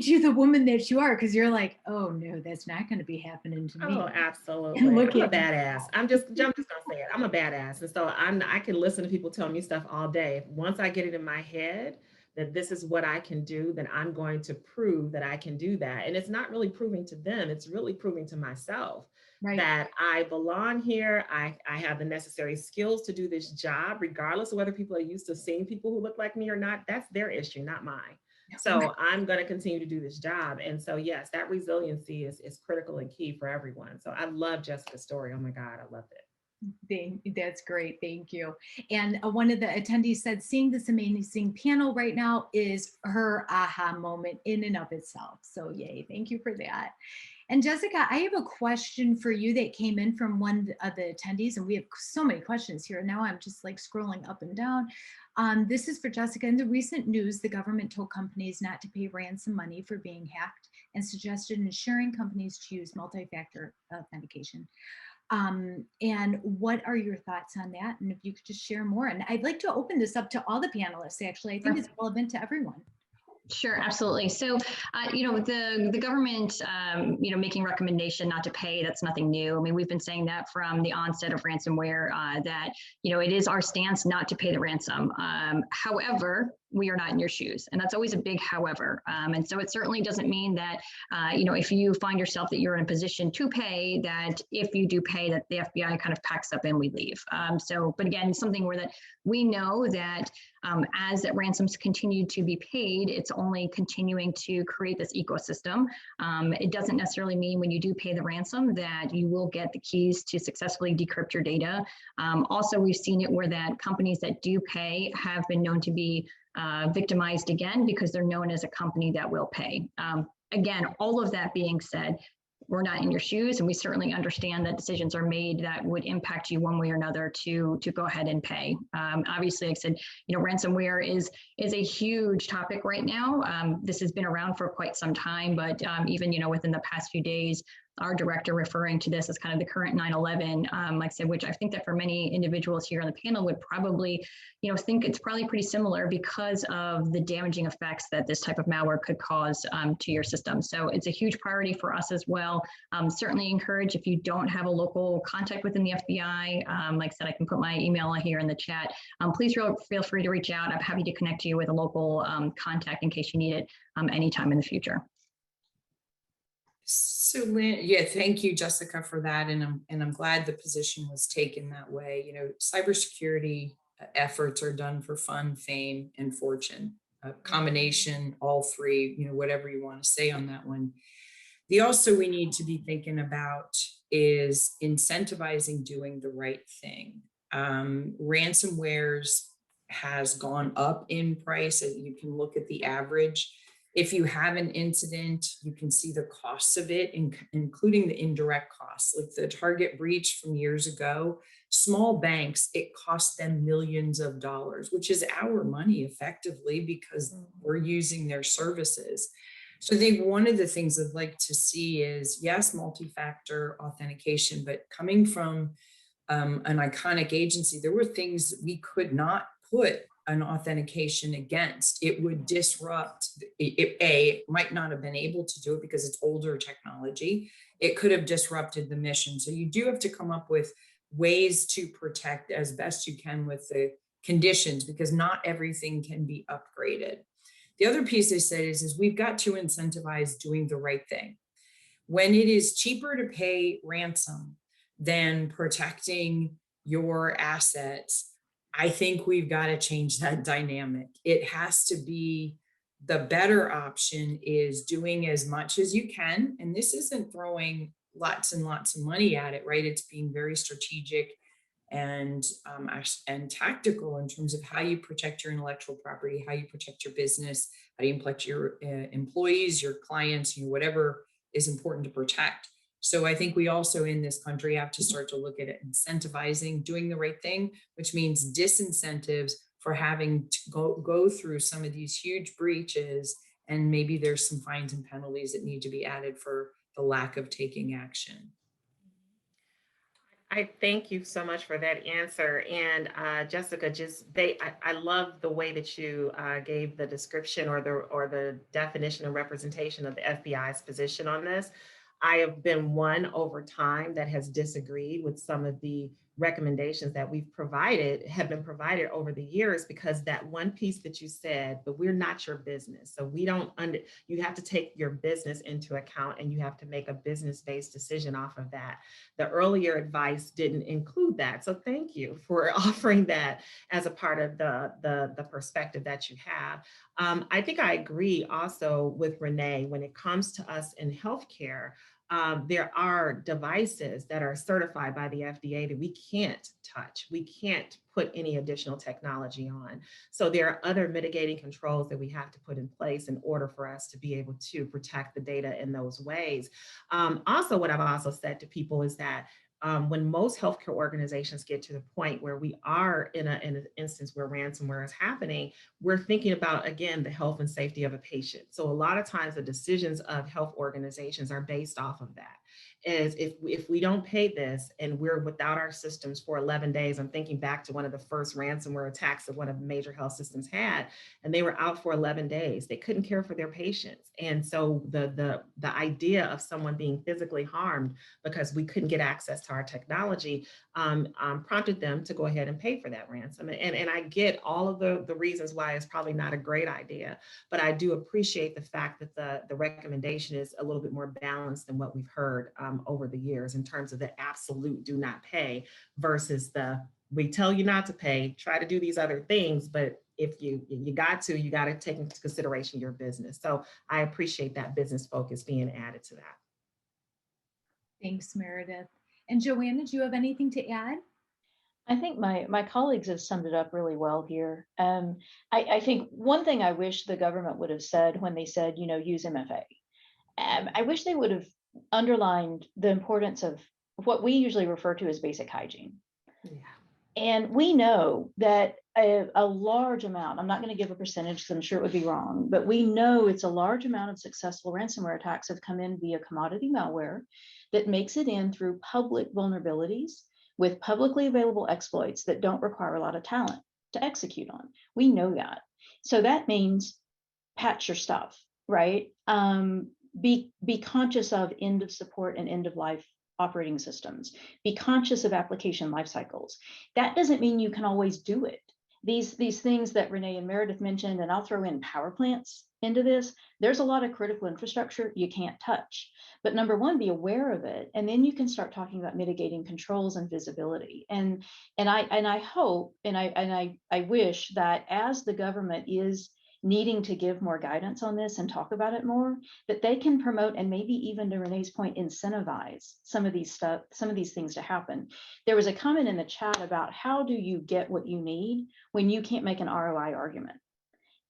you the woman that you are, because you're like, oh no, that's not going to be happening to me. Oh, absolutely. And look I'm a at badass. I'm just gonna say it. I'm a badass. And so I can listen to people tell me stuff all day. Once I get it in my head that this is what I can do, then I'm going to prove that I can do that. And it's not really proving to them, it's really proving to myself Right. that I belong here. I have the necessary skills to do this job, regardless of whether people are used to seeing people who look like me or not. That's their issue, not mine. So I'm going to continue to do this job. And so, yes, that resiliency is critical and key for everyone. So I love Jessica's story. Oh my God, I loved it. That's great. Thank you. And one of the attendees said, seeing this amazing panel right now is her aha moment in and of itself. So yay. Thank you for that. And Jessica, I have a question for you that came in from one of the attendees, and we have so many questions here. Now I'm just like scrolling up and down. This is for Jessica. In the recent news, the government told companies not to pay ransom money for being hacked and suggested ensuring companies to use multi-factor authentication. And what are your thoughts on that? And if you could just share more. And I'd like to open this up to all the panelists, actually. I think it's relevant to everyone. Sure, absolutely. So, the government, making recommendation not to pay, that's nothing new. I mean, we've been saying that from the onset of ransomware, that, it is our stance not to pay the ransom. However, we are not in your shoes. And that's always a big however. And so it certainly doesn't mean that, if you find yourself that you're in a position to pay, that if you do pay, that the FBI kind of packs up and we leave. But again, something where that we know that as that ransoms continue to be paid, it's only continuing to create this ecosystem. It doesn't necessarily mean when you do pay the ransom that you will get the keys to successfully decrypt your data. Also, we've seen it where that companies that do pay have been known to be victimized again because they're known as a company that will pay. Again, all of that being said, we're not in your shoes, and we certainly understand that decisions are made that would impact you one way or another to go ahead and pay. Obviously, like I said, ransomware is a huge topic right now. This has been around for quite some time, but even within the past few days, our director referring to this as kind of the current 9/11, like I said, which I think that for many individuals here on the panel would probably, think it's probably pretty similar because of the damaging effects that this type of malware could cause to your system. So it's a huge priority for us as well. Certainly encourage, if you don't have a local contact within the FBI, like I said, I can put my email here in the chat. Please feel free to reach out. I'm happy to connect you with a local contact in case you need it anytime in the future. So Lynn, yeah, thank you, Jessica, for that. And I'm glad the position was taken that way. Cybersecurity efforts are done for fun, fame, and fortune. A combination, all three, whatever you want to say on that one. The also we need to be thinking about is incentivizing doing the right thing. Ransomwares has gone up in price. You can look at the average. If you have an incident, you can see the costs of it, including the indirect costs, like the Target breach from years ago. Small banks, it cost them millions of dollars, which is our money effectively because we're using their services. So I think one of the things I'd like to see is, yes, multi-factor authentication, but coming from an iconic agency, there were things that we could not put an authentication against. It would disrupt, it might not have been able to do it because it's older technology. It could have disrupted the mission. So you do have to come up with ways to protect as best you can with the conditions, because not everything can be upgraded. The other piece they said is we've got to incentivize doing the right thing. When it is cheaper to pay ransom than protecting your assets, I think we've got to change that dynamic. It has to be the better option is doing as much as you can. And this isn't throwing lots and lots of money at it, right? It's being very strategic and tactical in terms of how you protect your intellectual property, how you protect your business, how you protect your employees, your clients, whatever is important to protect. So I think we also in this country have to start to look at it, incentivizing, doing the right thing, which means disincentives for having to go through some of these huge breaches. And maybe there's some fines and penalties that need to be added for the lack of taking action. I thank you so much for that answer. And Jessica, I love the way that you gave the description or the definition and representation of the FBI's position on this. I have been one over time that has disagreed with some of the recommendations that we've provided have been provided over the years, because that one piece that you said, but we're not your business. So we don't you have to take your business into account, and you have to make a business-based decision off of that. The earlier advice didn't include that. So thank you for offering that as a part of the perspective that you have. I think I agree also with Renee when it comes to us in healthcare. There are devices that are certified by the FDA that we can't touch. We can't put any additional technology on. So there are other mitigating controls that we have to put in place in order for us to be able to protect the data in those ways. Also, what I've also said to people is that when most healthcare organizations get to the point where we are in an instance where ransomware is happening, we're thinking about, again, the health and safety of a patient. So a lot of times the decisions of health organizations are based off of that. Is if we don't pay this and we're without our systems for 11 days, I'm thinking back to one of the first ransomware attacks that one of the major health systems had, and they were out for 11 days. They couldn't care for their patients. And so the idea of someone being physically harmed because we couldn't get access to our technology prompted them to go ahead and pay for that ransom. And I get all of the reasons why it's probably not a great idea, but I do appreciate the fact that the recommendation is a little bit more balanced than what we've heard over the years in terms of the absolute do not pay versus the we tell you not to pay, try to do these other things, but if you got to take into consideration your business. So I appreciate that business focus being added to that. Thanks, Meredith. And Joanna, do you have anything to add? I think my colleagues have summed it up really well here. I think one thing I wish the government would have said when they said, use MFA. I wish they would have underlined the importance of what we usually refer to as basic hygiene. Yeah. And we know that a large amount, I'm not going to give a percentage because I'm sure it would be wrong, but we know it's a large amount of successful ransomware attacks have come in via commodity malware that makes it in through public vulnerabilities with publicly available exploits that don't require a lot of talent to execute on. We know that. So that means patch your stuff, right? Be conscious of end of support and end of life operating systems. Be conscious of application life cycles. That doesn't mean you can always do it. These things that Renee and Meredith mentioned, and I'll throw in power plants into this, there's a lot of critical infrastructure you can't touch. But number one, be aware of it, and then you can start talking about mitigating controls and visibility. And I hope and I wish that as the government is needing to give more guidance on this and talk about it more, that they can promote and maybe even to Renee's point, incentivize some of these things to happen. There was a comment in the chat about how do you get what you need when you can't make an ROI argument?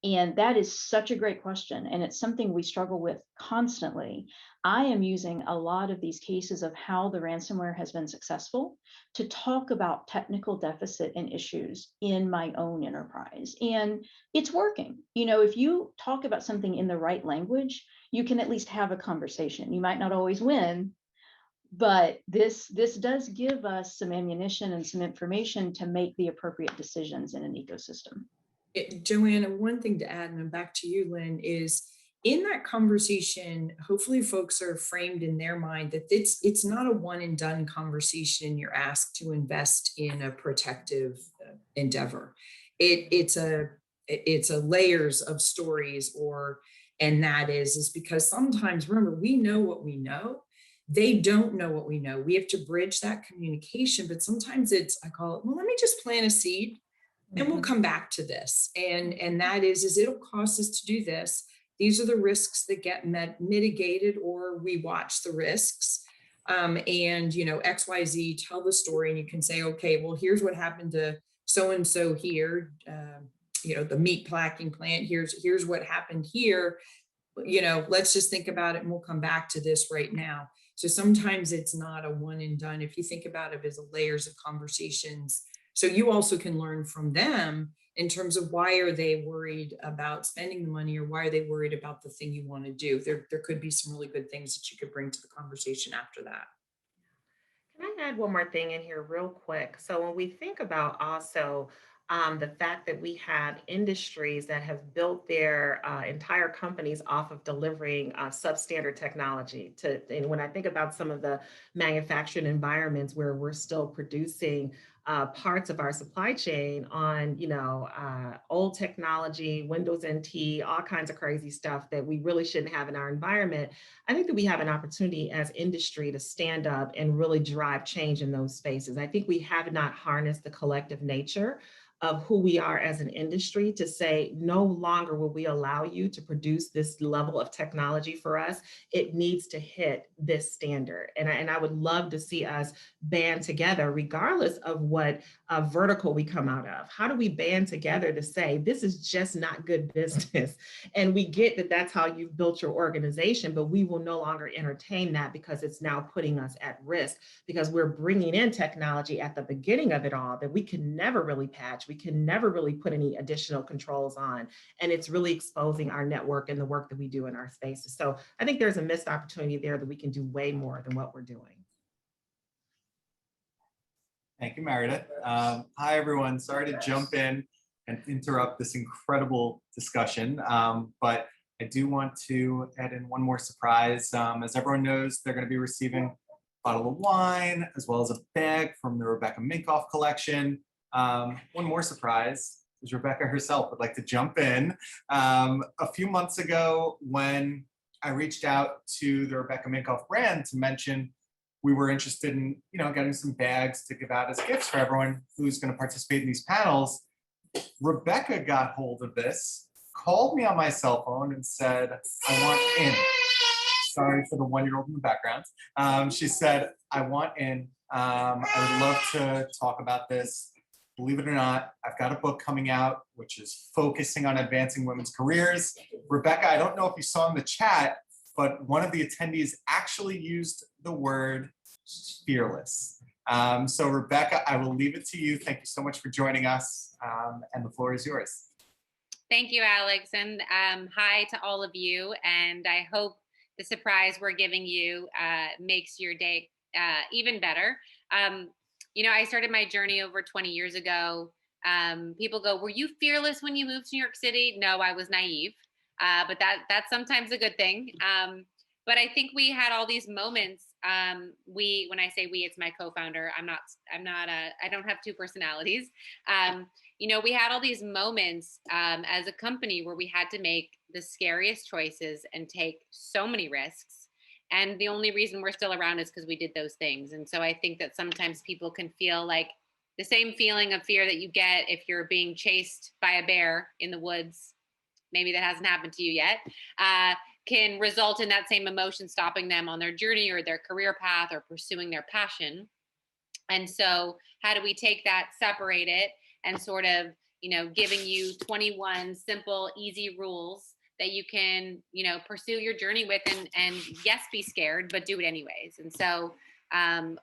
And that is such a great question. And it's something we struggle with constantly. I am using a lot of these cases of how the ransomware has been successful to talk about technical deficit and issues in my own enterprise. And it's working. If you talk about something in the right language, you can at least have a conversation. You might not always win, but this does give us some ammunition and some information to make the appropriate decisions in an ecosystem. Joanna, one thing to add, and then back to you, Lynn, is in that conversation, hopefully folks are framed in their mind that it's not a one and done conversation and you're asked to invest in a protective endeavor. It's a layers of stories, and that is because sometimes, remember, we know what we know. They don't know what we know. We have to bridge that communication, but sometimes I call it, well, let me just plant a seed. And we'll come back to this. And that is it'll cost us to do this. These are the risks that get mitigated, or we watch the risks. And, XYZ, tell the story, and you can say, okay, well, here's what happened to so-and-so here, the meat packing plant, here's what happened here. Let's just think about it and we'll come back to this right now. So sometimes it's not a one and done. If you think about it as layers of conversations, so you also can learn from them in terms of why are they worried about spending the money, or why are they worried about the thing you want to do. There could be some really good things that you could bring to the conversation after that. Can I add one more thing in here real quick? So when we think about also the fact that we have industries that have built their entire companies off of delivering substandard technology and when I think about some of the manufacturing environments where we're still producing parts of our supply chain on, old technology, Windows NT, all kinds of crazy stuff that we really shouldn't have in our environment. I think that we have an opportunity as industry to stand up and really drive change in those spaces. I think we have not harnessed the collective nature of who we are as an industry to say, no longer will we allow you to produce this level of technology for us. It needs to hit this standard. And I would love to see us band together, regardless of what vertical we come out of. How do we band together to say, this is just not good business? And we get that that's how you've built your organization, but we will no longer entertain that because it's now putting us at risk because we're bringing in technology at the beginning of it all that we can never really patch. We can never really put any additional controls on. And it's really exposing our network and the work that we do in our spaces. So I think there's a missed opportunity there that we can do way more than what we're doing. Thank you, Meredith. Hi, everyone. Sorry to jump in and interrupt this incredible discussion, but I do want to add in one more surprise. As everyone knows, they're going to be receiving a bottle of wine as well as a bag from the Rebecca Minkoff collection. One more surprise is Rebecca herself would like to jump in. A few months ago, when I reached out to the Rebecca Minkoff brand to mention we were interested in, getting some bags to give out as gifts for everyone who's going to participate in these panels, Rebecca got hold of this, called me on my cell phone and said, I want in. Sorry for the 1-year-old in the background. She said, I want in. I would love to talk about this. Believe it or not, I've got a book coming out, which is focusing on advancing women's careers. Rebecca, I don't know if you saw in the chat, but one of the attendees actually used the word fearless. So Rebecca, I will leave it to you. Thank you so much for joining us, and the floor is yours. Thank you, Alex, and hi to all of you. And I hope the surprise we're giving you makes your day even better. I started my journey over 20 years ago. People go, were you fearless when you moved to New York City? No, I was naive, but that's sometimes a good thing. But I think we had all these moments. When I say we, it's my co-founder. I don't have two personalities. We had all these moments as a company where we had to make the scariest choices and take so many risks. And the only reason we're still around is because we did those things. And so I think that sometimes people can feel like the same feeling of fear that you get if you're being chased by a bear in the woods. Maybe that hasn't happened to you yet. Can result in that same emotion stopping them on their journey or their career path or pursuing their passion. And so how do we take that, separate it, and sort of, giving you 21 simple, easy rules that you can, pursue your journey with and yes, be scared, but do it anyways. And so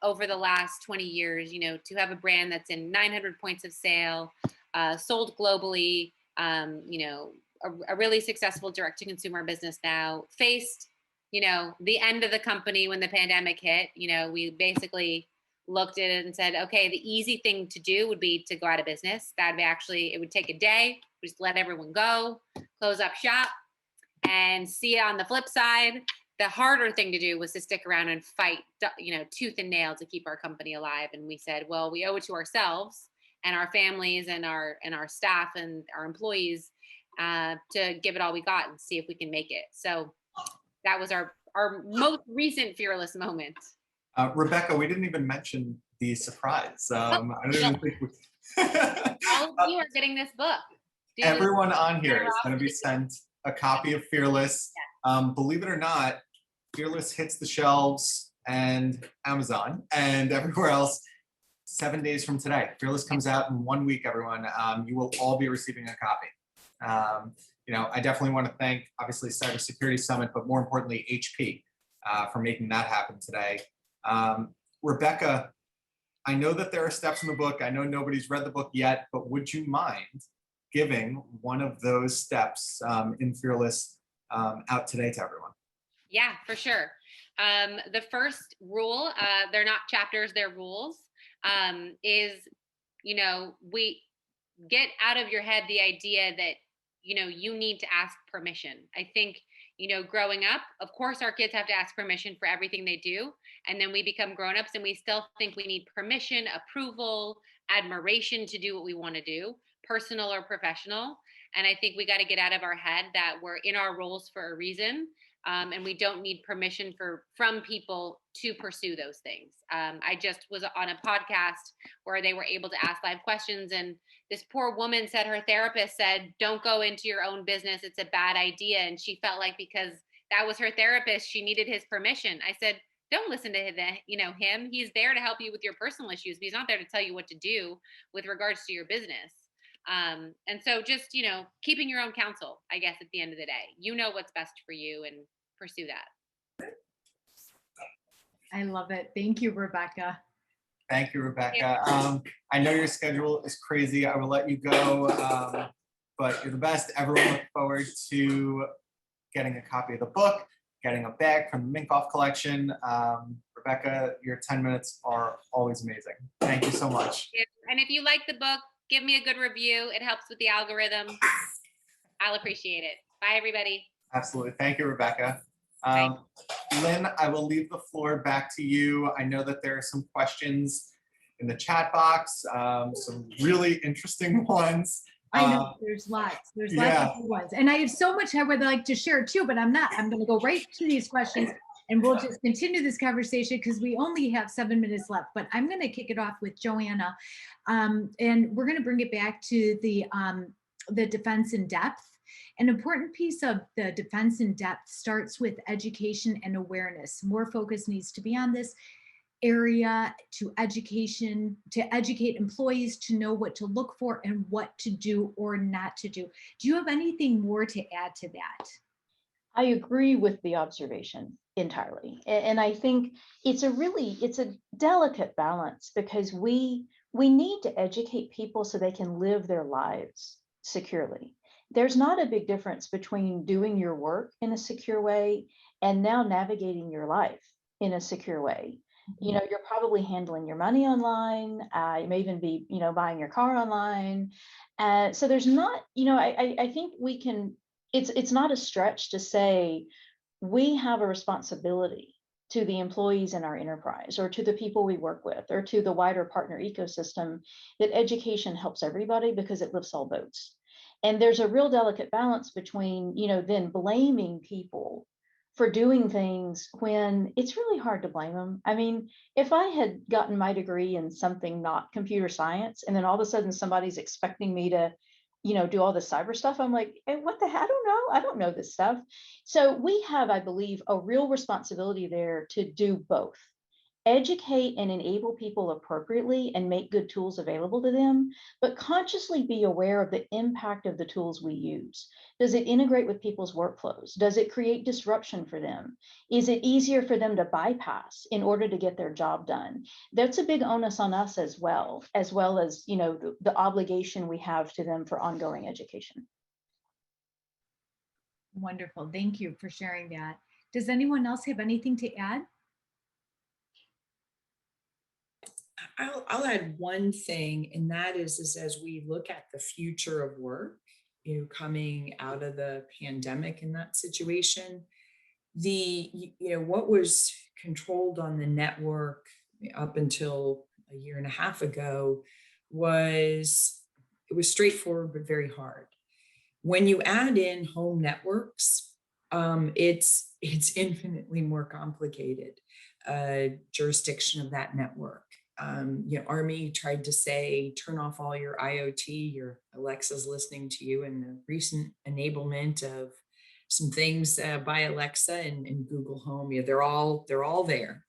over the last 20 years, to have a brand that's in 900 points of sale, sold globally, a really successful direct-to-consumer business now, faced, the end of the company when the pandemic hit. We basically looked at it and said, okay, the easy thing to do would be to go out of business. It would take a day, just let everyone go, close up shop, and see on the flip side. The harder thing to do was to stick around and fight, tooth and nail to keep our company alive. And we said, well, we owe it to ourselves and our families and our staff and our employees to give it all we got and see if we can make it. So that was our most recent fearless moment. Rebecca, we didn't even mention the surprise. I don't even think we... All of you are getting this book. Everyone on here is going to be sent a copy of Fearless. Believe it or not, Fearless hits the shelves and Amazon and everywhere else 7 days from today. Fearless comes out in 1 week, everyone. You will all be receiving a copy. I definitely want to thank, obviously, Cybersecurity Summit, but more importantly, HP for making that happen today. Rebecca, I know that there are steps in the book. I know nobody's read the book yet, but would you mind giving one of those steps in Fearless out today to everyone? Yeah, for sure. The first rule, they're not chapters, they're rules, is, get out of your head the idea that, you need to ask permission. I think, growing up, of course, our kids have to ask permission for everything they do. And then we become grown-ups and we still think we need permission, approval, admiration to do what we want to do, personal or professional. And I think we got to get out of our head that we're in our roles for a reason. And we don't need permission from people to pursue those things. I just was on a podcast where they were able to ask live questions, and this poor woman said her therapist said, "Don't go into your own business. It's a bad idea." And she felt like because that was her therapist, she needed his permission. I said, "Don't listen to him. He's there to help you with your personal issues, but he's not there to tell you what to do with regards to your business." And so just, keeping your own counsel, I guess, at the end of the day, what's best for you and pursue that. I love it. Thank you, Rebecca. Thank you, Rebecca. I know your schedule is crazy. I will let you go, but you're the best. Everyone look forward to getting a copy of the book, getting a bag from the Minkoff collection. Rebecca, your 10 minutes are always amazing. Thank you so much. And if you like the book, give me a good review. It helps with the algorithm. I'll appreciate it. Bye, everybody. Absolutely. Thank you, Rebecca. Lynn, I will leave the floor back to you. I know that there are some questions in the chat box, some really interesting ones. I know there's lots of good ones. And I have so much I would like to share too, but I'm going to go right to these questions and we'll just continue this conversation because we only have 7 minutes left, but I'm going to kick it off with Joanna. And we're going to bring it back to the defense in depth. An important piece of the defense in depth starts with education and awareness. More focus needs to be on this area to educate employees to know what to look for and what to do or not to do. Do you have anything more to add to that? I agree with the observation entirely. And I think it's a delicate balance because we need to educate people so they can live their lives securely. There's not a big difference between doing your work in a secure way and now navigating your life in a secure way. You're probably handling your money online. You may even be, buying your car online. So there's not, I think we can, it's not a stretch to say we have a responsibility to the employees in our enterprise or to the people we work with or to the wider partner ecosystem that education helps everybody because it lifts all boats. And there's a real delicate balance between, then blaming people for doing things when it's really hard to blame them. I mean, if I had gotten my degree in something not computer science, and then all of a sudden somebody's expecting me to, do all the cyber stuff, I'm like, hey, what the hell? I don't know this stuff. So we have, I believe, a real responsibility there to do both. Educate and enable people appropriately and make good tools available to them, but consciously be aware of the impact of the tools we use. Does it integrate with people's workflows? Does it create disruption for them? Is it easier for them to bypass in order to get their job done? That's a big onus on us as well as, the obligation we have to them for ongoing education. Wonderful. Thank you for sharing that. Does anyone else have anything to add? I'll add one thing, and that is as we look at the future of work, coming out of the pandemic in that situation, what was controlled on the network up until a year and a half ago it was straightforward but very hard. When you add in home networks, it's infinitely more complicated. Jurisdiction of that network. Army tried to say, turn off all your IoT, your Alexa's listening to you, and the recent enablement of some things by Alexa and Google Home, they're all there.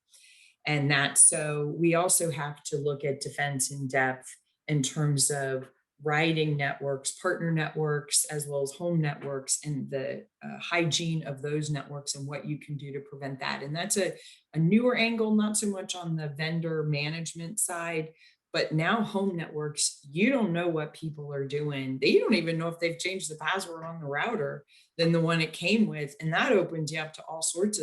And so we also have to look at defense in depth in terms of routing networks, partner networks, as well as home networks, and the hygiene of those networks and what you can do to prevent that. And that's a newer angle, not so much on the vendor management side, but now home networks, you don't know what people are doing. They don't even know if they've changed the password on the router than the one it came with. And that opens you up to all sorts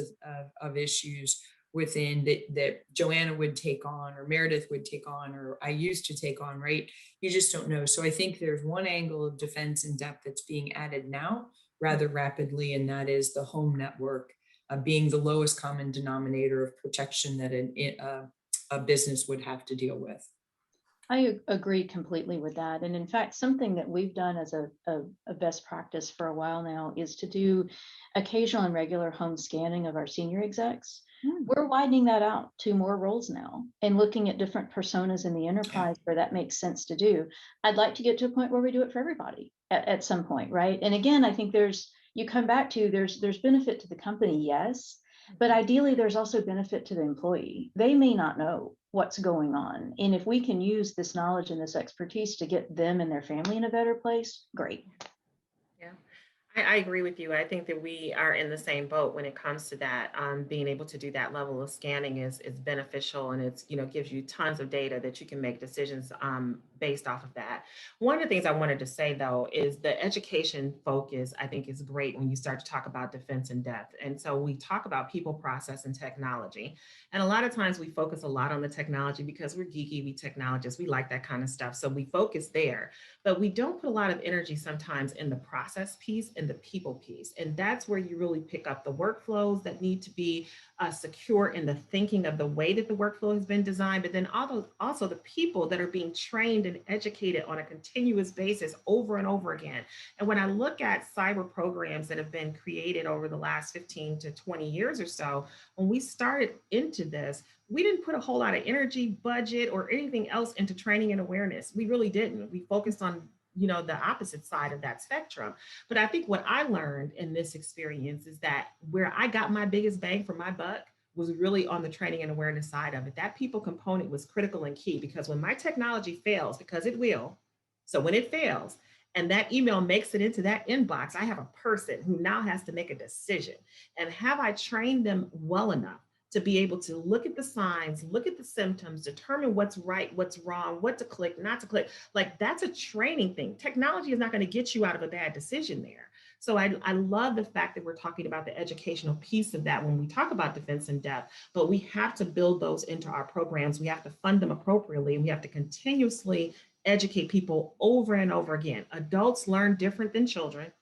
of issues within that Joanna would take on, or Meredith would take on, or I used to take on, right? You just don't know. So I think there's one angle of defense in depth that's being added now rather rapidly, and that is the home network being the lowest common denominator of protection that a business would have to deal with. I agree completely with that. And in fact, something that we've done as a best practice for a while now is to do occasional and regular home scanning of our senior execs. We're widening that out to more roles now and looking at different personas in the enterprise where that makes sense to do. I'd like to get to a point where we do it for everybody at some point, right? And again, I think you come back to there's benefit to the company, yes, but ideally there's also benefit to the employee. They may not know what's going on. And if we can use this knowledge and this expertise to get them and their family in a better place, great. Yeah. I agree with you. I think that we are in the same boat when it comes to that. Being able to do that level of scanning is beneficial, and it's, gives you tons of data that you can make decisions based off of that. One of the things I wanted to say though is the education focus, I think, is great when you start to talk about defense in depth. And so we talk about people, process, and technology. And a lot of times we focus a lot on the technology because we're geeky, we technologists, we like that kind of stuff. So we focus there, but we don't put a lot of energy sometimes in the process piece and the people piece. And that's where you really pick up the workflows that need to be secure in the thinking of the way that the workflow has been designed, but then also the people that are being trained and educated on a continuous basis over and over again. And when I look at cyber programs that have been created over the last 15 to 20 years or so, when we started into this, we didn't put a whole lot of energy, budget, or anything else into training and awareness. We really didn't. We focused on the opposite side of that spectrum. But I think what I learned in this experience is that where I got my biggest bang for my buck was really on the training and awareness side of it. That people component was critical and key, because when my technology fails, because it will, so when it fails and that email makes it into that inbox, I have a person who now has to make a decision. And have I trained them well enough to be able to look at the signs, look at the symptoms, determine what's right, what's wrong, what to click, not to click? Like, that's a training thing. Technology is not going to get you out of a bad decision there. So I love the fact that we're talking about the educational piece of that when we talk about defense in depth, but we have to build those into our programs. We have to fund them appropriately, and we have to continuously educate people over and over again. Adults learn different than children.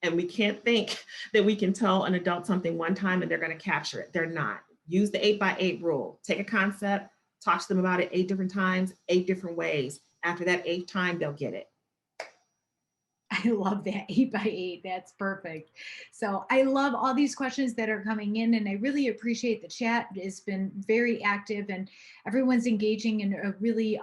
And we can't think that we can tell an adult something one time and they're going to capture it. They're not. Use the 8x8 rule. Take a concept, talk to them about it 8 different times, 8 different ways. After that 8th time, they'll get it. I love that 8x8. That's perfect. So I love all these questions that are coming in, and I really appreciate the chat. It's been very active and everyone's engaging in a really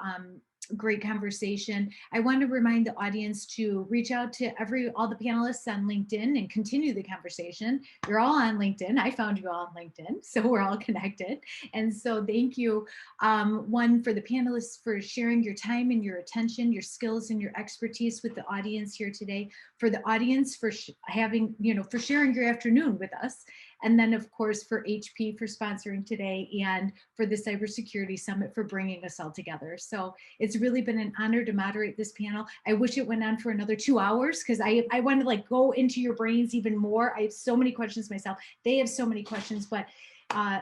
great conversation. I want to remind the audience to reach out to all the panelists on LinkedIn and continue the conversation. You're all on LinkedIn. I found you all on LinkedIn, so we're all connected. And so thank you, one, for the panelists for sharing your time and your attention, your skills and your expertise with the audience here today. For the audience for having, for sharing your afternoon with us. And then, of course, for HP for sponsoring today, and for the Cybersecurity Summit for bringing us all together. So it's really been an honor to moderate this panel. I wish it went on for another 2 hours, because I want to go into your brains even more. I have so many questions myself. They have so many questions, but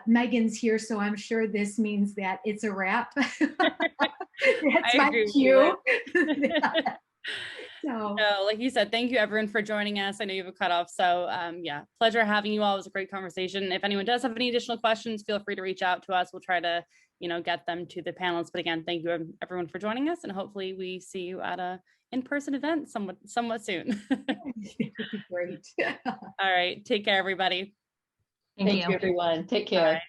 Megan's here, so I'm sure this means that it's a wrap. That's my cue. So, like you said, thank you everyone for joining us. I know you have a cutoff. So yeah, pleasure having you all. It was a great conversation. If anyone does have any additional questions, feel free to reach out to us. We'll try to, get them to the panelists. But again, thank you everyone for joining us, and hopefully we see you at a in-person event somewhat soon. Great. All right. Take care, everybody. Thank you, everyone. Take care. Bye.